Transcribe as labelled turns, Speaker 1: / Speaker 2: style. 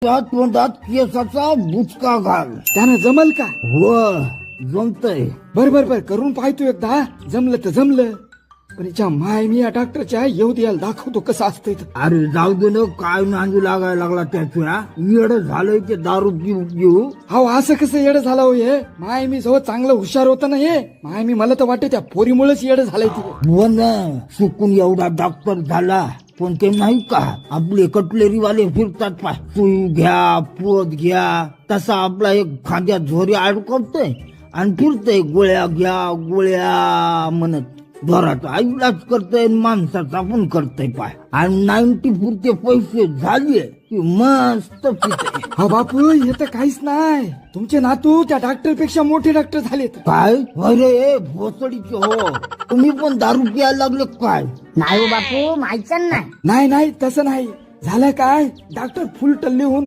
Speaker 1: त्या तोंडात केसाचा बुचका घाल.
Speaker 2: त्यानं जमल का?
Speaker 1: हो जमतय.
Speaker 2: बर बर बर करून पाहतो एकदा, जमलं तर जमलं. पण याच्या माय मी या डॉक्टरच्या येऊ द्यायला दाखवतो कसं असतंय ते.
Speaker 1: अरे जाऊ दे ना, काय नांदू लागायला लागला त्याच्या. येड झालंय ते दारू पिऊ पिऊ.
Speaker 2: अहो असं कसं येडं झालं हो हे? माय मी जवळ चांगलं हुशार होतं ना हे. माय मी मला तर वाटतं त्या पोरीमुळेच येडं झालंय ते.
Speaker 1: हो ना, चुकून एवढा डॉक्टर झाला. पण ते नाही का आपले कटलेरी वाले फिरतात पाय, सुई घ्या पोत घ्या, तसा आपला एक खांद्यात झोरी अडकवतोय आणि फिरतय गोळ्या घ्या गोळ्या म्हणत. घराचा इलाज करतय, माणसाचा पण करतय पाय. आणि 90 पुरते पैसे झाले की मस्त पितय.
Speaker 2: हा बापू हे तर काहीच नाही. तुमचे नातू त्या डॉक्टर पेक्षा मोठे डॉक्टर झालेत.
Speaker 1: काय अरे भोसडीचे हो, तुम्ही पण दारू प्यायला लागले काय?
Speaker 3: नाही हो बापू, माहिती नाही.
Speaker 2: नाही नाही तसं नाही झालं. काय डॉक्टर फुल टल्ली होऊन